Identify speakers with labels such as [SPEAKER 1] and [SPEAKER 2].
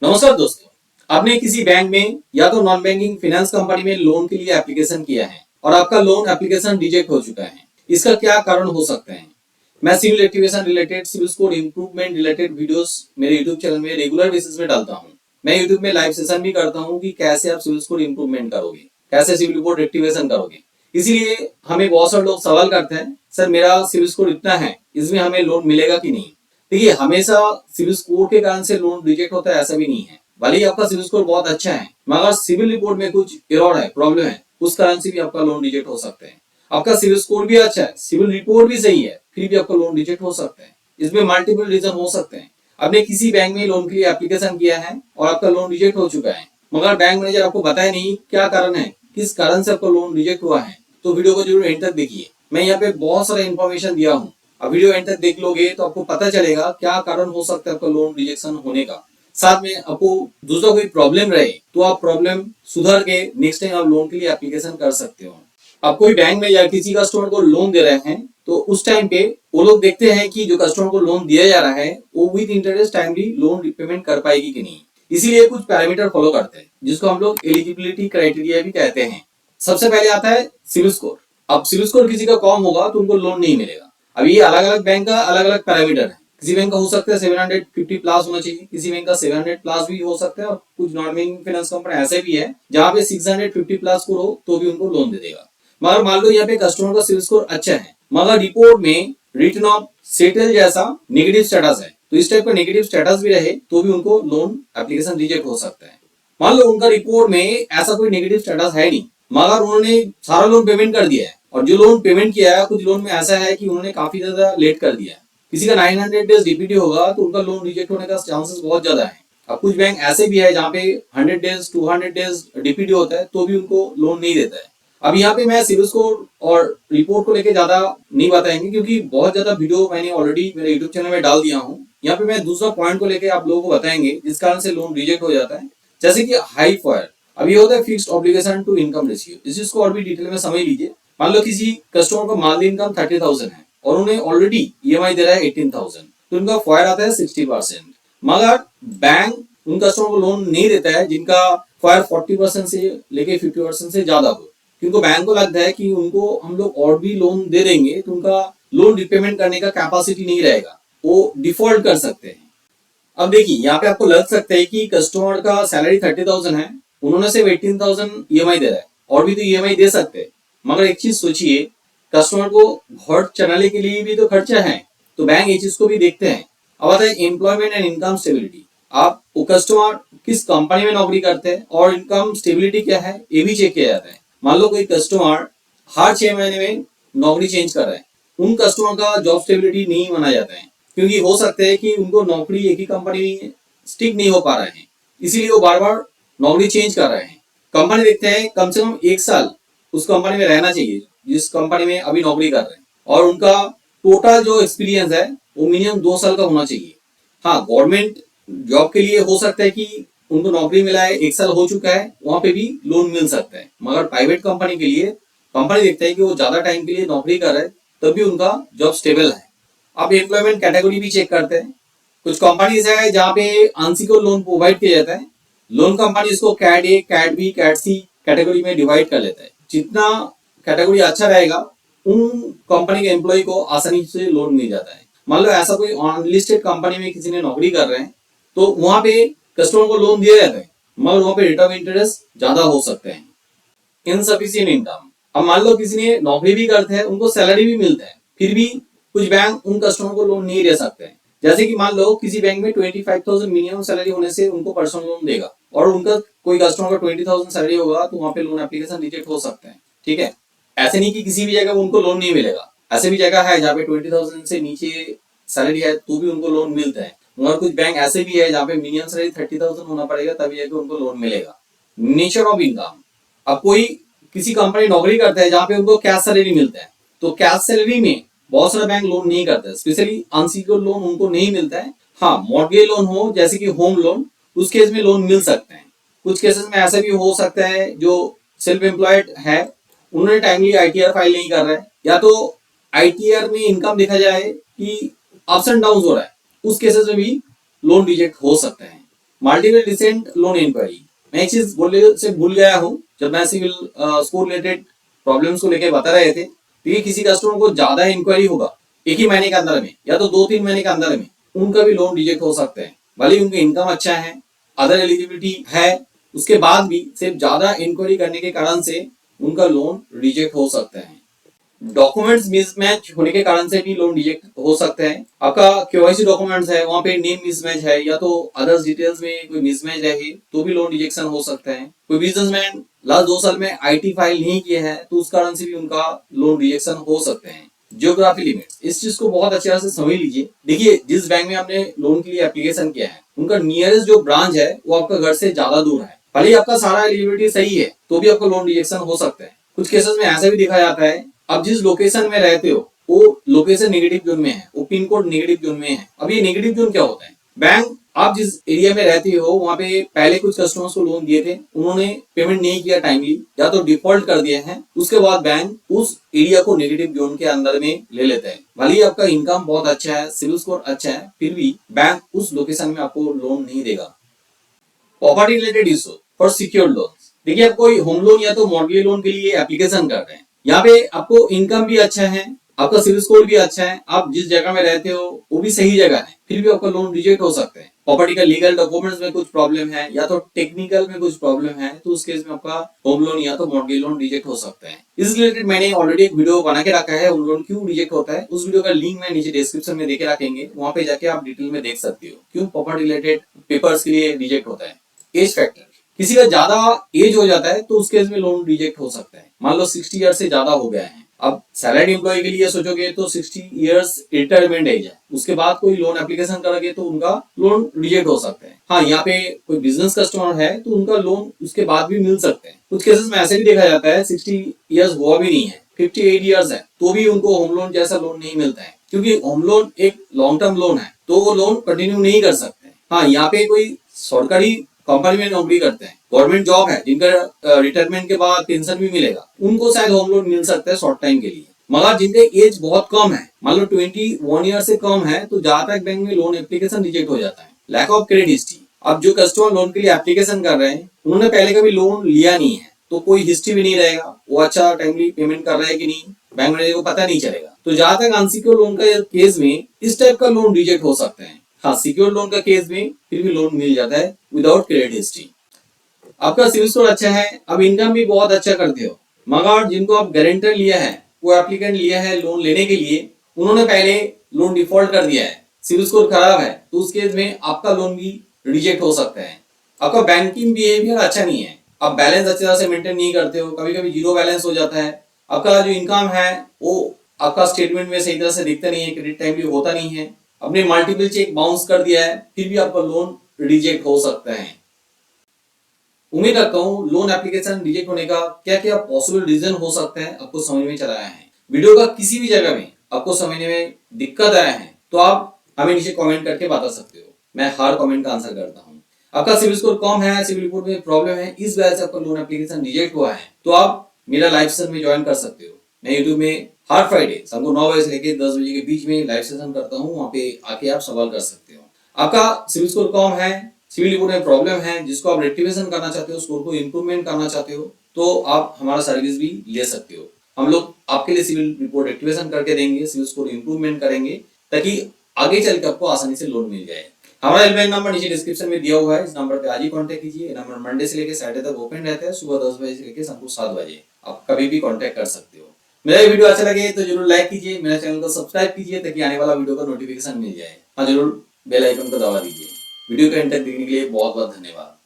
[SPEAKER 1] नमस्कार दोस्तों, आपने किसी बैंक में या तो नॉन बैंकिंग फाइनेंस कंपनी में लोन के लिए एप्लीकेशन किया है और आपका लोन एप्लीकेशन रिजेक्ट हो चुका है। इसका क्या कारण हो सकते हैं? मैं CIBIL activation related, CIBIL score improvement related videos मेरे यूट्यूब चैनल में रेगुलर बेसिस में डालता हूँ। मैं यूट्यूब में लाइव सेशन भी करता हूँ कि कैसे आप सिविल स्कोर इंप्रूवमेंट करोगे, कैसे सिविल रिपोर्ट एक्टिवेशन करोगे। इसीलिए हमें बहुत सारे लोग सवाल करते हैं, सर मेरा सिविल स्कोर इतना है, इसमें हमें लोन मिलेगा कि नहीं। देखिए, हमेशा सिविल स्कोर के कारण से लोन रिजेक्ट होता है ऐसा भी नहीं है। भले ही आपका सिविल स्कोर बहुत अच्छा है, मगर सिविल रिपोर्ट में कुछ एरर है, प्रॉब्लम है, उस कारण से भी आपका लोन रिजेक्ट हो सकते हैं। आपका सिविल स्कोर भी अच्छा है, सिविल रिपोर्ट भी सही है, फिर भी आपका लोन रिजेक्ट हो सकते हैं। इसमें मल्टीपल रीजन हो सकते हैं। आपने किसी बैंक में लोन के लिए एप्लीकेशन किया है और आपका लोन रिजेक्ट हो चुका है, मगर बैंक मैनेजर आपको बताया नहीं क्या कारण है, किस कारण से आपका लोन रिजेक्ट हुआ है। तो वीडियो को जरूर एंड तक देखिए। मैं यहाँ पे बहुत सारा इन्फॉर्मेशन दिया हूँ। अब वीडियो एंड तक देख लोगे तो आपको पता चलेगा क्या कारण हो सकता है आपका लोन रिजेक्शन होने का। साथ में आपको दूसरा कोई प्रॉब्लम रहे तो आप प्रॉब्लम सुधार के नेक्स्ट टाइम आप लोन के लिए एप्लीकेशन कर सकते हो। आप कोई बैंक में या किसी कस्टमर को लोन दे रहे हैं तो उस टाइम पे वो लोग देखते हैं कि जो कस्टमर को लोन दिया जा रहा है वो with interest timely loan repayment कर पाएगी कि नहीं। इसीलिए कुछ पैरामीटर फॉलो करते हैं जिसको हम लोग एलिजिबिलिटी क्राइटेरिया भी कहते हैं। सबसे पहले आता है सिविल स्कोर। अब सिविल स्कोर किसी का कम होगा तो उनको लोन नहीं मिलेगा। अब ये अलग अलग बैंक का अलग अलग पैरामीटर है। किसी बैंक का हो सकता है 750 प्लस होना चाहिए, किसी बैंक का 700 प्लस भी हो सकता है, और कुछ नॉन बैंकिंग फाइनेंस कंपनी ऐसे भी है जहाँ पे 650 प्लस को हो तो भी उनको लोन दे देगा। मगर मान लो यहाँ पे कस्टमर का सिविल स्कोर अच्छा है, मगर रिपोर्ट में रिटर्न ऑफ सेटल जैसा नेगेटिव स्टेटस है, तो इस टाइप का नेगेटिव स्टेटस भी रहे तो भी उनको लोन एप्लीकेशन रिजेक्ट हो सकता है। मान लो उनका रिपोर्ट में ऐसा कोई नेगेटिव स्टेटस है नहीं, मगर उन्होंने सारा लोन पेमेंट कर दिया है, और जो लोन पेमेंट किया है कुछ लोन में ऐसा है कि उन्होंने काफी ज्यादा लेट कर दिया है, किसी का 900 डेज डीपीडी होगा तो उनका लोन रिजेक्ट होने का चांसेस बहुत ज्यादा है। अब कुछ बैंक ऐसे भी है जहाँ पे 100 डेज 200 डेज डीपीडी होता है तो भी उनको लोन नहीं देता है। अब यहाँ पे मैं सिविल स्कोर और रिपोर्ट को लेके ज्यादा नहीं बताएंगे क्योंकि बहुत ज्यादा वीडियो मैंने ऑलरेडी मेरे यूट्यूब चैनल में डाल दिया हूँ। यहाँ पे मैं दूसरा पॉइंट को लेके आप लोगों को बताएंगे जिस कारण से लोन रिजेक्ट हो जाता है, जैसे कि हाई फायर। अब ये होता है fixed obligation to income ratio. इस चीज को और भी डिटेल में समझ लीजिए। मान लो किसी कस्टमर को मंथली इनकम 30,000 है और उन्हें ऑलरेडी ईएमआई दे रहा है 18,000, तो उनका फायर आता है 60%। मगर बैंक उन कस्टमर को लोन नहीं देता है जिनका फायर 40% से लेके 50% से ज्यादा हो, क्योंकि बैंक को लगता है कि उनको हम लोग और भी लोन दे देंगे तो उनका लोन रिपेमेंट करने का कैपेसिटी नहीं रहेगा, वो डिफॉल्ट कर सकते हैं। अब देखिए, यहाँ पे आपको लग सकता है कि कस्टमर का सैलरी 30,000 है, उन्होंने सिर्फ 18,000 ईएमआई दे रहा है, और भी तो ईएमआई दे सकते हैं। मगर एक चीज सोचिए, कस्टमर को घर चलाने के लिए भी तो खर्चा है, तो बैंक ये चीज को भी देखते हैं। अब आता है एम्प्लॉयमेंट एंड इनकम स्टेबिलिटी। आप वो कस्टमर किस कंपनी में नौकरी करते हैं और इनकम स्टेबिलिटी क्या है ये भी चेक किया जाता है। मान लो कोई कस्टमर हर 6 महीने में नौकरी चेंज कर रहा है, उन कस्टमर का जॉब स्टेबिलिटी नहीं माना जाता है, क्योंकि हो सकता है कि उनको नौकरी एक ही कंपनी में स्टिक नहीं हो पा रहे हैं, इसीलिए वो बार बार नौकरी चेंज कर रहे हैं। कंपनी देखते हैं कम से कम 1 साल उस कंपनी में रहना चाहिए जिस कंपनी में अभी नौकरी कर रहे हैं, और उनका टोटल जो एक्सपीरियंस है वो मिनिमम 2 साल का होना चाहिए। हाँ, गवर्नमेंट जॉब के लिए हो सकता है कि उनको नौकरी मिला है 1 साल हो चुका है, वहां पे भी लोन मिल सकता है, मगर प्राइवेट कंपनी के लिए कंपनी देखता है कि वो ज्यादा टाइम के लिए नौकरी कर रहे हैं तभी उनका जॉब स्टेबल है। आप एम्प्लॉयमेंट कैटेगरी भी चेक करते हैं। कुछ कंपनीज है जहाँ पे अनसिक्योर्ड लोन प्रोवाइड किया जाता है। लोन कंपनी इसको cat A, cat B, cat C category में डिवाइड कर लेता है। जितना कैटेगरी अच्छा रहेगा उन कंपनी के एम्प्लॉय को आसानी से लोन मिल जाता है। मान लो ऐसा कोई अनलिस्टेड कंपनी में किसी ने नौकरी कर रहे हैं तो वहां पे कस्टमर को लोन दिया जाता है, मगर वहां पे रेट ऑफ इंटरेस्ट ज्यादा हो सकते हैं। Insufficient income. अब मान लो किसी ने नौकरी भी करते हैं, उनको सैलरी भी मिलता है, फिर भी कुछ बैंक उन कस्टमर को लोन नहीं दे सकते हैं। जैसे कि मान लो किसी बैंक में 25,000 मिनिमम सैलरी होने से उनको पर्सनल लोन देगा, और उनका कोई कस्टमर का 20,000 सैलरी होगा तो वहां पे लोन एप्लीकेशन रिजेक्ट हो सकते हैं। ठीक है, ऐसे नहीं कि किसी भी जगह उनको लोन नहीं मिलेगा। ऐसे भी जगह है जहाँ पे 20,000 से नीचे सैलरी है तो भी उनको लोन मिलता है, मगर कुछ बैंक ऐसे भी है जहाँ पे मिनिमम सैलरी 30,000 होना पड़ेगा तभी जाके उनको लोन मिलेगा। Nature of income. अब कोई किसी कंपनी नौकरी करता है जहाँ पे उनको कैश सैलरी मिलता है, तो कैश सैलरी में बहुत सारा बैंक लोन नहीं करता है, स्पेशली अनसिक्योर्ड लोन उनको नहीं मिलता है। हाँ, मॉर्गेज लोन हो जैसे कि होम लोन, उस केस में लोन मिल सकते हैं। कुछ केसेस में ऐसा भी हो सकता है जो सेल्फ एम्प्लॉयड है, उन्होंने टाइमली आईटीआर फाइल नहीं कर रहा है, या तो आईटीआर में इनकम देखा जाए कि अप्स एंड डाउन हो रहा है, उस केसेस में भी लोन रिजेक्ट हो सकते हैं। Multiple recent loan inquiry. मैं एक चीज बोलने से भूल गया हूँ, जब मैं सिविल स्कोर रिलेटेड प्रॉब्लम्स को लेके बता रहे थे, तो ये किसी कस्टमर को ज्यादा इंक्वायरी होगा एक ही महीने के अंदर में या तो 2-3 महीने के अंदर में, उनका भी लोन रिजेक्ट हो सकते हैं। भले ही उनकी इनकम अच्छा है, अदर एलिजिबिलिटी है, उसके बाद भी सिर्फ ज्यादा इंक्वायरी करने के कारण से उनका लोन रिजेक्ट हो सकते हैं। डॉक्यूमेंट्स मिसमैच होने के कारण से भी लोन रिजेक्ट हो सकते हैं। आपका केवाईसी डॉक्यूमेंट्स है, वहाँ पे नेम मिसमैच है या तो अदर्स डिटेल्स में कोई मिसमैच रहे तो भी लोन रिजेक्शन हो सकता है। कोई बिजनेसमैन लास्ट 2 साल में आईटी फाइल नहीं किए हैं तो उस कारण से भी उनका लोन रिजेक्शन हो सकते हैं। जियोग्राफी लिमिट्स, इस चीज को बहुत अच्छे से समझ लीजिए। देखिए, जिस बैंक में आपने लोन के लिए एप्लीकेशन किया है, उनका नियरेस्ट जो ब्रांच है वो आपका घर से ज्यादा दूर है। भले ही आपका सारा एलिजिबिलिटी सही है तो भी आपका लोन रिजेक्शन हो सकता है। कुछ केसेस में ऐसा भी देखा जाता है, आप जिस लोकेशन में रहते हो वो लोकेशन नेगेटिव जोन में है, वो पिन कोड नेगेटिव जोन में है। अब ये नेगेटिव जोन क्या होता है? बैंक आप जिस एरिया में रहते हो वहाँ पे पहले कुछ कस्टमर्स को लोन दिए थे, उन्होंने पेमेंट नहीं किया टाइमली या तो डिफॉल्ट कर दिए हैं, उसके बाद बैंक उस एरिया को नेगेटिव जोन के अंदर में ले लेता है। भले ही आपका इनकम बहुत अच्छा है, सिविल स्कोर अच्छा है, फिर भी बैंक उस लोकेशन में आपको लोन नहीं देगा। Property related issue for secured loan. देखिए, आप कोई होम लोन या तो मॉर्गेज लोन के लिए एप्लीकेशन कर रहे हैं, यहाँ पे आपको इनकम भी अच्छा है, आपका सिविल स्कोर भी अच्छा है, आप जिस जगह में रहते हो वो भी सही जगह है, फिर भी आपका लोन रिजेक्ट हो सकता है। प्रॉपर्टी का लीगल डॉक्यूमेंट्स में कुछ प्रॉब्लम है या तो टेक्निकल में कुछ प्रॉब्लम है, तो उस केस में आपका होम लोन या तो मॉर्गेज लोन रिजेक्ट हो सकता है। इस रिलेटेड मैंने ऑलरेडी एक वीडियो बना के रखा है, होम लोन क्यों रिजेक्ट होता है। उस वीडियो का लिंक मैं नीचे डिस्क्रिप्शन में देके रखेंगे, वहां पे जाके आप डिटेल में देख सकते हो क्यों प्रॉपर्टी रिलेटेड पेपर्स के लिए रिजेक्ट होता है। एज फैक्टर, किसी का ज्यादा एज हो जाता है तो उस केस में लोन रिजेक्ट हो सकता है। मान लो 60 ईयर से ज्यादा हो गया है, अब सैलरीड एम्प्लॉय के लिए सोचोगे तो 60 इयर्स रिटायरमेंट एज है, उसके बाद कोई लोन एप्लीकेशन करोगे तो उनका लोन रिजेक्ट हो सकता है। हाँ, यहाँ पे कोई बिजनेस कस्टमर है तो उनका लोन उसके बाद भी मिल सकते हैं। कुछ केसेस में ऐसे भी देखा जाता है 60 इयर्स हुआ भी नहीं है, 58 इयर्स है, तो भी उनको होम लोन जैसा लोन नहीं मिलता है, क्योंकि होम लोन एक लॉन्ग टर्म लोन है तो वो लोन कंटिन्यू नहीं कर सकते। हाँ, यहाँ पे कोई सरकारी कंपनी में नौकरी करते हैं, गवर्नमेंट जॉब है, जिनका रिटायरमेंट के बाद पेंशन भी मिलेगा, उनको शायद होम लोन मिल सकता है शॉर्ट टाइम के लिए। मगर जिनके एज बहुत कम है, मान लो 21 ईयर से कम है, तो जहां तक बैंक में लोन एप्लीकेशन रिजेक्ट हो जाता है। लैक ऑफ क्रेडिट हिस्ट्री, अब जो कस्टमर लोन के लिए एप्लीकेशन कर रहे हैं उन्होंने पहले कभी लोन लिया नहीं है, तो कोई हिस्ट्री भी नहीं रहेगा, वो अच्छा टाइमली पेमेंट कर रहा है कि नहीं, बैंक मैनेजर को पता नहीं चलेगा। तो जहां तक अनसिक्योर लोन का केस में इस टाइप का लोन रिजेक्ट हो सकते हैं। हाँ, सिक्योर लोन का केस में फिर भी लोन मिल जाता है विदाउट क्रेडिट हिस्ट्री। आपका सिविल स्कोर अच्छा है, अब इनकम भी बहुत अच्छा करते हो, मगर जिनको आप गारंटर लिया है, वो एप्लीकेंट लिया है लोन लेने के लिए, उन्होंने पहले लोन डिफॉल्ट कर दिया है, सिविल स्कोर खराब है, तो उस केस में आपका लोन भी रिजेक्ट हो सकता है। आपका बैंकिंग बिहेवियर अच्छा नहीं है, आप बैलेंस अच्छी तरह से मेंटेन नहीं करते हो, कभी कभी जीरो बैलेंस हो जाता है, आपका जो इनकम है वो आपका स्टेटमेंट में सही तरह से दिखता नहीं है, क्रेडिट टाइमली होता नहीं है, आपने मल्टीपल चेक बाउंस कर दिया है, फिर भी आपका लोन रिजेक्ट हो सकता है। उम्मीद रखता हूँ लोन एप्लीकेशन रिजेक्ट होने का क्या क्या पॉसिबल रीजन हो सकता है आपको समझ में चला आया है। वीडियो का किसी भी जगह में आपको समझने में दिक्कत आया है तो आप हमें नीचे कमेंट करके बता सकते हो, मैं हर कमेंट का आंसर करता हूँ। आपका सिविल स्कोर कम है, सिविल रिपोर्ट में प्रॉब्लम है, इस वजह से आपका लोन एप्लीकेशन रिजेक्ट हुआ है, तो आप मेरा लाइव सेशन में ज्वाइन कर सकते हो। मैं यूट्यूब में हर फ्राइडे शाम को 9 बजे से लेकर 10 बजे के बीच में लाइव सेशन करता हूँ, वहाँ पे आके आप सवाल कर सकते हो। आपका सिविल स्कोर कम है, सिविल रिपोर्ट में प्रॉब्लम है, जिसको आप रेक्टिफिकेशन करना चाहते हो, स्कोर को इंप्रूवमेंट करना चाहते हो, तो आप हमारा सर्विस भी ले सकते हो। हम लोग आपके लिए सिविल रिपोर्ट रेक्टिफिकेशन करके देंगे, सिविल स्कोर इंप्रूवमेंट करेंगे, ताकि आगे चल के आपको आसानी से लोन मिल जाए। हमारा हेल्पलाइन नंबर नीचे डिस्क्रिप्शन में दिया हुआ है, इस नंबर पे आज ही कांटेक्ट कीजिए। नंबर मंडे से लेकर सैटरडे तक ओपन रहता है, सुबह 10 बजे से लेकर शाम को 7 बजे, आप कभी भी कांटेक्ट कर सकते हो। मेरा वीडियो अच्छा लगे तो जरूर लाइक कीजिए, मेरे चैनल को सब्सक्राइब कीजिए ताकि आने वाला वीडियो का नोटिफिकेशन मिल जाए। हाँ, जरूर बेल आइकन को दबा दीजिए। वीडियो को एंड तक देखने के लिए बहुत बहुत धन्यवाद।